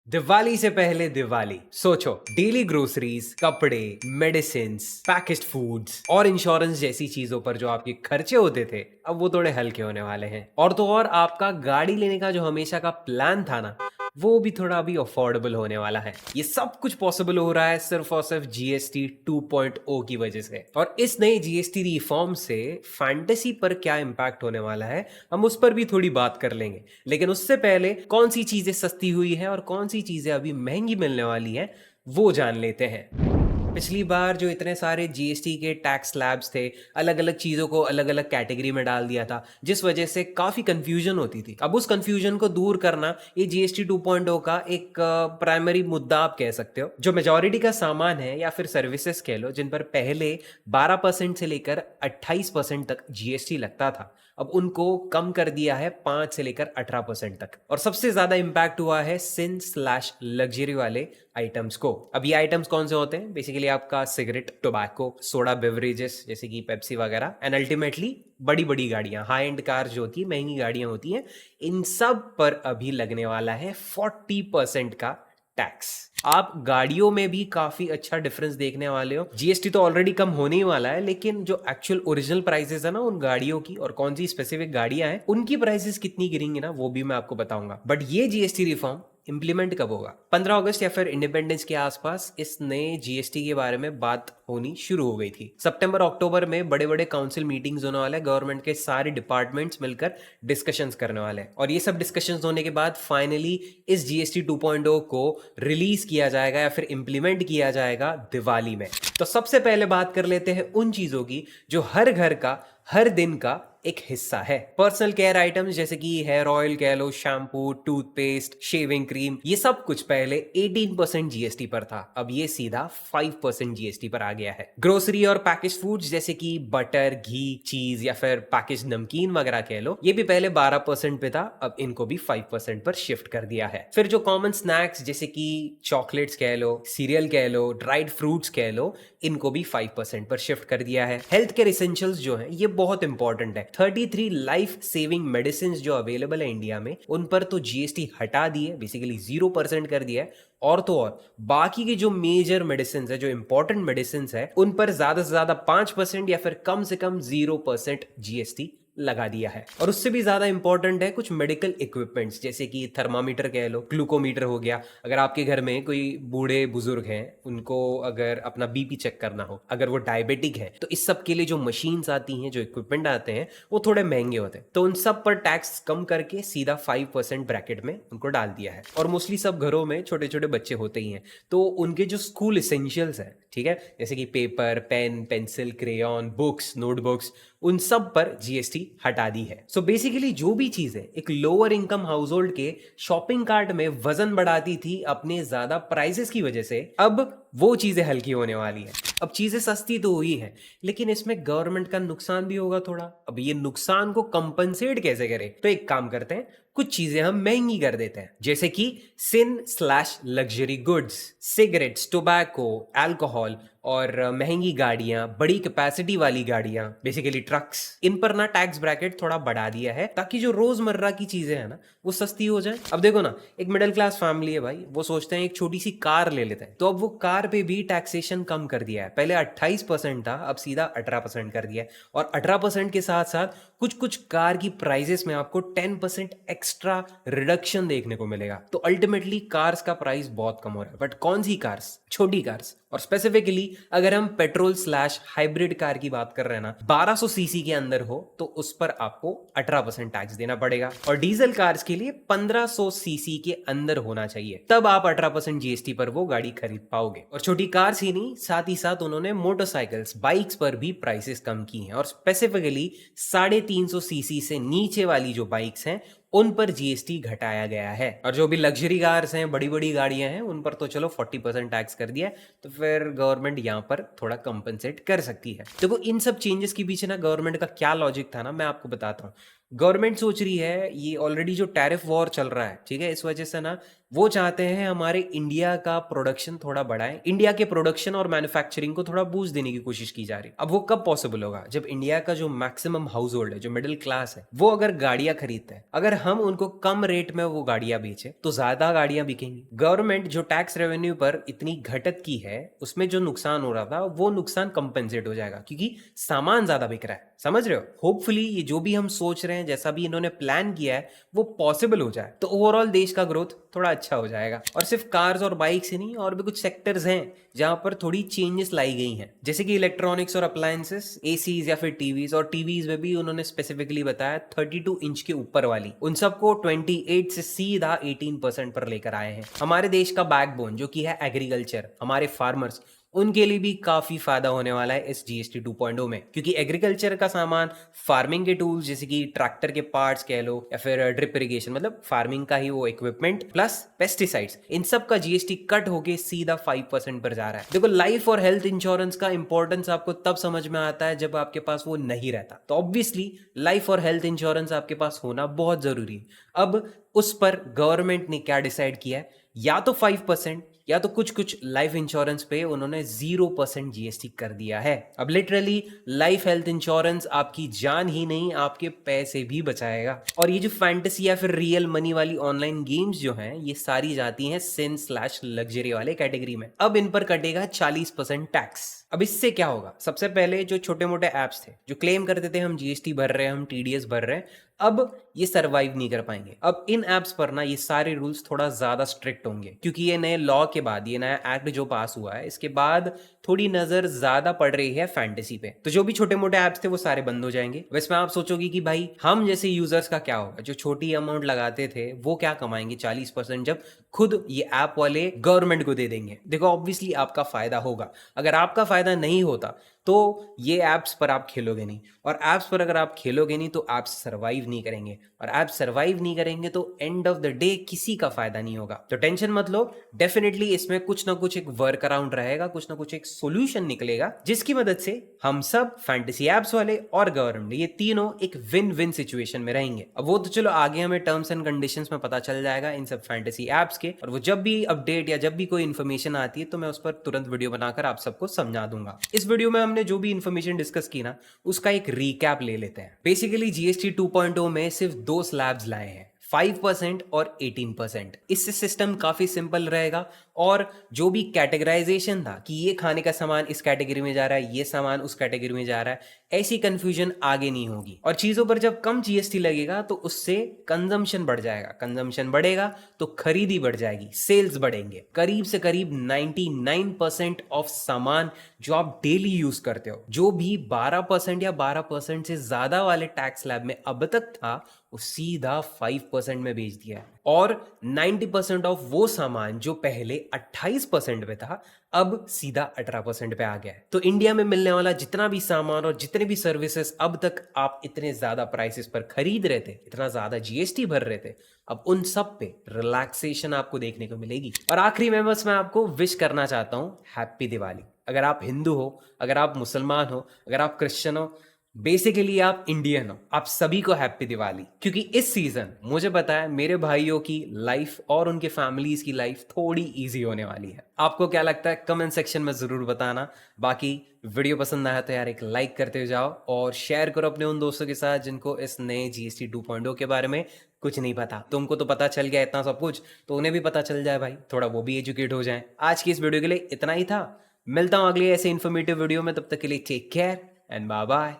दिवाली से पहले दिवाली सोचो, डेली ग्रोसरीज, कपड़े, मेडिसिन, पैकेज्ड फूड्स और इंश्योरेंस जैसी चीजों पर जो आपके खर्चे होते थे अब वो थोड़े हल्के होने वाले हैं। और तो और आपका गाड़ी लेने का जो हमेशा का प्लान था ना, वो भी थोड़ा अभी अफोर्डेबल होने वाला है। ये सब कुछ पॉसिबल हो रहा है सिर्फ और सिर्फ जीएसटी 2.0 की वजह से। और इस नए जीएसटी रिफॉर्म से फैंटेसी पर क्या इम्पैक्ट होने वाला है, हम उस पर भी थोड़ी बात कर लेंगे। लेकिन उससे पहले कौन सी चीजें सस्ती हुई है और कौन सी चीजें अभी महंगी मिलने वाली है, वो जान लेते हैं। पिछली बार जो इतने सारे जीएसटी के टैक्स स्लैब्स थे, अलग अलग चीजों को अलग अलग कैटेगरी में डाल दिया था, जिस वजह से काफी कंफ्यूजन होती थी। अब उस कंफ्यूजन को दूर करना ये जीएसटी 2.0 का एक प्राइमरी मुद्दा आप कह सकते हो। जो मेजॉरिटी का सामान है या फिर सर्विसेज कह लो, जिन पर पहले 12% से लेकर 28% तक जीएसटी लगता था, अब उनको कम कर दिया है 5 से लेकर 18% तक। और सबसे ज्यादा इंपैक्ट हुआ है सिन स्लैश लग्जरी वाले आइटम्स को। अब ये आइटम्स कौन से होते हैं? बेसिकली आपका सिगरेट, टोबैको, सोडा बेवरेजेस जैसे कि पेप्सी वगैरह, एंड अल्टीमेटली बड़ी बड़ी गाड़ियां, हाई एंड कार जो होती है, महंगी गाड़ियां होती हैं, इन सब पर अभी लगने वाला है 40% का टैक्स। आप गाड़ियों में भी काफी अच्छा डिफरेंस देखने वाले हो। जीएसटी तो ऑलरेडी कम होने ही वाला है, लेकिन जो एक्चुअल ओरिजिनल प्राइसेस है ना उन गाड़ियों की, और कौन सी स्पेसिफिक गाड़ियां हैं उनकी प्राइसेस कितनी गिरेंगी ना, वो भी मैं आपको बताऊंगा। बट ये जीएसटी रिफॉर्म इंप्लीमेंट कब होगा? 15 अगस्त या फिर इंडिपेंडेंस के आसपास इस नए जीएसटी के बारे में बात होनी शुरू हो गई थी। सितंबर अक्टूबर में बड़े बड़े काउंसिल मीटिंग्स होने वाले, गवर्नमेंट के सारे डिपार्टमेंट्स मिलकर डिस्कशंस करने वाले हैं। और ये सब डिस्कशंस होने के बाद फाइनली इस जीएसटी 2.0 को रिलीज किया जाएगा या फिर इंप्लीमेंट किया जाएगा दिवाली में। तो सबसे पहले बात कर लेते हैं उन चीजों की जो हर घर का, हर दिन का एक हिस्सा है। पर्सनल केयर आइटम्स जैसे कि हेयर ऑयल कह लो, शैम्पू, टूथपेस्ट, शेविंग क्रीम, ये सब कुछ पहले 18% जीएसटी पर था, अब ये सीधा 5% जीएसटी पर आ गया है। ग्रोसरी और पैकेज फूड्स जैसे कि बटर, घी, चीज या फिर पैकेज नमकीन वगैरह कह लो, ये भी पहले 12% पे था, अब इनको भी 5% पर शिफ्ट कर दिया है। फिर जो कॉमन स्नैक्स जैसे कि चॉकलेट्स कह लो, सीरियल कह लो, ड्राइड फ्रूट्स कह लो, इनको भी 5% पर शिफ्ट कर दिया है। हेल्थ केयर एसेंशियल्स जो है ये बहुत इंपॉर्टेंट है। 33 लाइफ सेविंग मेडिसिन जो अवेलेबल है इंडिया में, उन पर तो जीएसटी हटा दी है, बेसिकली 0% कर दिया है। और तो और बाकी की जो मेजर मेडिसिन है, जो इंपॉर्टेंट मेडिसिन है, उन पर ज्यादा से ज्यादा 5% या फिर कम से कम 0% जीएसटी लगा दिया है। और उससे भी ज्यादा इंपॉर्टेंट है कुछ मेडिकल इक्विपमेंट्स जैसे कि थर्मामीटर कह लो, ग्लूकोमीटर हो गया। अगर आपके घर में कोई बूढ़े बुजुर्ग हैं, उनको अगर अपना बीपी चेक करना हो, अगर वो डायबिटिक है, तो इस सब के लिए जो मशीन्स आती हैं, जो इक्विपमेंट आते हैं, वो थोड़े महंगे होते हैं। तो उन सब पर टैक्स कम करके सीधा 5% ब्रैकेट में उनको डाल दिया है। और मोस्टली सब घरों में छोटे छोटे बच्चे होते ही हैं, तो उनके जो स्कूल इसेंशियल्स हैं, ठीक है, जैसे कि paper, pen, pencil, crayon, books, notebooks, उन सब पर जीएसटी हटा दी है। सो बेसिकली जो भी चीजें एक लोअर इनकम हाउस होल्ड के शॉपिंग कार्ट में वजन बढ़ाती थी अपने ज्यादा प्राइसेस की वजह से, अब वो चीजें हल्की होने वाली है। अब चीजें सस्ती तो हुई है, लेकिन इसमें गवर्नमेंट का नुकसान भी होगा थोड़ा। अब ये नुकसान को कंपनसेट कैसे करें? तो एक काम करते हैं, कुछ चीजें हम महंगी कर देते हैं, जैसे कि sin slash luxury goods, cigarettes, tobacco, alcohol और महंगी गाड़ियां, बड़ी कैपेसिटी वाली गाड़ियां, बेसिकली ट्रक्स, इन पर ना टैक्स ब्रैकेट थोड़ा बढ़ा दिया है, ताकि जो रोजमर्रा की चीजें हैं ना वो सस्ती हो जाए। अब देखो ना, एक मिडिल क्लास फैमिली है भाई, वो सोचते हैं एक छोटी सी कार ले लेते हैं, तो अब वो कार पे भी टैक्सेशन कम कर दिया है। पहले 28% था, अब सीधा 18% कर दिया है। और 18% के साथ साथ कुछ कुछ कार की प्राइजेस में आपको 10% एक्स्ट्रा रिडक्शन देखने को मिलेगा। तो अल्टीमेटली कार्स का प्राइस बहुत कम हो रहा है। बट कौन सी कार्स? छोटी कार्स। और स्पेसिफिकली अगर हम पेट्रोल स्लैश हाइब्रिड कार की बात कर रहे हैं ना, 1200 सीसी के अंदर हो तो उस पर आपको 18% टैक्स देना पड़ेगा। और डीजल कार्स के लिए 1500 सीसी के अंदर होना चाहिए, तब आप 18% जीएसटी पर वो गाड़ी खरीद पाओगे। और छोटी कार्स ही नहीं, साथ ही साथ उन्होंने मोटरसाइकिल्स, बाइक्स पर भी प्राइसेस कम की हैं। और स्पेसिफिकली 350 सीसी से नीचे वाली जो बाइक्स हैं उन पर जीएसटी घटाया गया है। और जो भी लग्जरी कार्स हैं, बड़ी बड़ी गाड़ियां हैं, उन पर तो चलो 40% टैक्स कर दिया है, तो फिर गवर्नमेंट यहां पर थोड़ा कंपनसेट कर सकती है। देखो इन सब चेंजेस के पीछे ना गवर्नमेंट का क्या लॉजिक था ना, मैं आपको बताता हूँ। गवर्नमेंट सोच रही है, ये ऑलरेडी जो टैरिफ वॉर चल रहा है, ठीक है, इस वजह से ना वो चाहते हैं हमारे इंडिया का प्रोडक्शन थोड़ा बढ़ाएं, इंडिया के प्रोडक्शन और मैन्युफैक्चरिंग को थोड़ा बूस्ट देने की कोशिश की जा रही है। अब वो कब पॉसिबल होगा? जब इंडिया का जो मैक्सिमम हाउस होल्ड है, जो मिडिल क्लास है, वो अगर गाड़ियां खरीदता है, अगर हम उनको कम रेट में वो गाड़ियां बेचे तो ज्यादा गाड़ियां बिकेंगी। गवर्नमेंट जो टैक्स रेवेन्यू पर इतनी घटत की है, उसमें जो नुकसान हो रहा था वो नुकसान कंपेंसेट हो जाएगा, क्योंकि सामान ज्यादा बिक रहा है। समझ रहे हो? होपफुली ये जो भी हम सोच रहे हैं, जैसा भी इन्होंने प्लान किया है, वो पॉसिबल हो जाए, तो ओवरऑल देश का ग्रोथ थोड़ा अच्छा हो जाएगा। और सिर्फ कार्स और बाइक्स ही नहीं, और भी कुछ सेक्टर्स हैं जहां पर थोड़ी चेंजेस लाई गई हैं, जैसे कि इलेक्ट्रॉनिक्स और अप्लायंसेस, एसीज या फिर टीवीज। और टीवीज में भी उन्होंने स्पेसिफिकली बताया 32 इंच के ऊपर वाली, उन सबको 28 से सीधा 18% पर लेकर आए हैं। हमारे देश का बैकबोन जो कि है एग्रीकल्चर, हमारे फार्मर्स, उनके लिए भी काफी फायदा होने वाला है इस जीएसटी 2.0 में, क्योंकि एग्रीकल्चर का सामान, फार्मिंग के टूल्स जैसे कि ट्रैक्टर के पार्ट्स कह लो, या फिर ड्रिप इरिगेशन, मतलब फार्मिंग का ही वो इक्विपमेंट, प्लस पेस्टिसाइड्स, इन सब का जीएसटी कट होके सीधा 5% पर जा रहा है। देखो, लाइफ और हेल्थ इंश्योरेंस का इंपॉर्टेंस आपको तब समझ में आता है जब आपके पास वो नहीं रहता, तो ऑब्वियसली लाइफ और हेल्थ इंश्योरेंस आपके पास होना बहुत जरूरी है। अब उस पर गवर्नमेंट ने क्या डिसाइड किया है, या तो 5%, या तो कुछ कुछ लाइफ इंश्योरेंस पे उन्होंने 0% जीएसटी कर दिया है। अब लिटरली लाइफ हेल्थ इंश्योरेंस आपकी जान ही नहीं, आपके पैसे भी बचाएगा। और ये जो फैंटेसी या फिर रियल मनी वाली ऑनलाइन गेम्स जो हैं, ये सारी जाती हैं sin/लग्जरी वाले कैटेगरी में। अब इन पर कटेगा 40% टैक्स। अब इससे क्या होगा? सबसे पहले जो छोटे मोटे एप्स थे जो क्लेम करते थे हम जीएसटी भर रहे हैं, हम टीडीएस भर रहे हैं, अब ये सरवाइव नहीं कर पाएंगे। अब इन एप्स पर ना ये सारे रूल्स थोड़ा ज्यादा स्ट्रिक्ट होंगे, क्योंकि ये नए लॉ के बाद, ये नया एक्ट जो पास हुआ है, इसके बाद थोड़ी नजर ज्यादा पड़ रही है फैंटेसी पे। तो जो भी छोटे मोटे एप्स थे वो सारे बंद हो जाएंगे। वैसे में आप सोचोगे कि भाई हम जैसे यूजर्स का क्या होगा, जो छोटी अमाउंट लगाते थे वो क्या कमाएंगे 40%, जब खुद ये ऐप वाले गवर्नमेंट को दे देंगे। देखो, ऑब्वियसली आपका फायदा होगा। अगर आपका फायदा नहीं होता तो ये ऐप्स पर आप खेलोगे नहीं, और ऐप्स पर अगर आप खेलोगे नहीं तो ऐप्स सर्वाइव नहीं करेंगे, और ऐप्स सर्वाइव नहीं करेंगे तो एंड ऑफ द डे किसी का फायदा नहीं होगा। तो टेंशन मत लो, डेफिनेटली इसमें कुछ ना कुछ एक वर्क अराउंड रहेगा, कुछ ना कुछ एक सोल्यूशन निकलेगा, जिसकी मदद से हम सब, फैंटेसी ऐप्स वाले और गवर्नमेंट, ये तीनों एक विन विन सिचुएशन में रहेंगे। अब वो तो चलो आगे हमें टर्म्स एंड कंडीशंस में पता चल जाएगा इन सब फैंटेसी ऐप्स के, और वो जब भी अपडेट या जब भी कोई इन्फॉर्मेशन आती है तो मैं उस पर तुरंत वीडियो बनाकर आप सबको समझा दूंगा। इस वीडियो में हमने जो भी इन्फॉर्मेशन डिस्कस की ना, उसका एक रीकैप ले लेते हैं। बेसिकली जीएसटी 2.0 में सिर्फ दो स्लैब्स लाए हैं, 5% और 18%। इससे सिस्टम काफी सिंपल रहेगा, और जो भी कैटेगराइजेशन था कि ये खाने का सामान इस कैटेगरी में जा रहा है, ये सामान उस कैटेगरी में जा रहा है, ऐसी कंफ्यूजन आगे नहीं होगी। और चीजों पर जब कम जीएसटी लगेगा तो उससे कंजम्पशन बढ़ जाएगा, कंजम्पशन बढ़ेगा तो खरीदी बढ़ जाएगी, सेल्स बढ़ेंगे। करीब से करीब 99% ऑफ सामान जो आप डेली यूज करते हो, जो भी 12% या 12% से ज्यादा वाले टैक्स स्लैब में अब तक था, वो सीधा 5% में बेच दिया है। और 90% ऑफ वो सामान जो पहले 28% पे था, अब सीधा 18% पे आ गया है। तो इंडिया में मिलने वाला जितना भी सामान और जितने भी सर्विसेज अब तक आप इतने ज्यादा प्राइसेस पर खरीद रहे थे, इतना ज्यादा जीएसटी भर रहे थे, अब उन सब पे रिलैक्सेशन आपको देखने को मिलेगी। और आखिरी में बस मैं आपको विश करना चाहता हूं, हैप्पी दिवाली। अगर आप हिंदू हो, अगर आप मुसलमान हो, अगर आप क्रिश्चियन हो, बेसिकली आप इंडियन हो, आप सभी को हैप्पी दिवाली। क्योंकि इस सीजन मुझे पता है मेरे भाइयों की लाइफ और उनके फैमिलीज की लाइफ थोड़ी इजी होने वाली है। आपको क्या लगता है कमेंट सेक्शन में जरूर बताना। बाकी वीडियो पसंद आया तो यार एक लाइक करते जाओ, और शेयर करो अपने उन दोस्तों के साथ जिनको इस नए जीएसटी 2.0 के बारे में कुछ नहीं पता। तुमको तो पता चल गया इतना सब कुछ, तो उन्हें भी पता चल जाए भाई, थोड़ा वो भी एजुकेट हो जाए। आज की इस वीडियो के लिए इतना ही था। मिलता हूं अगली ऐसे इन्फॉर्मेटिव वीडियो में, तब तक के लिए take care and bye bye.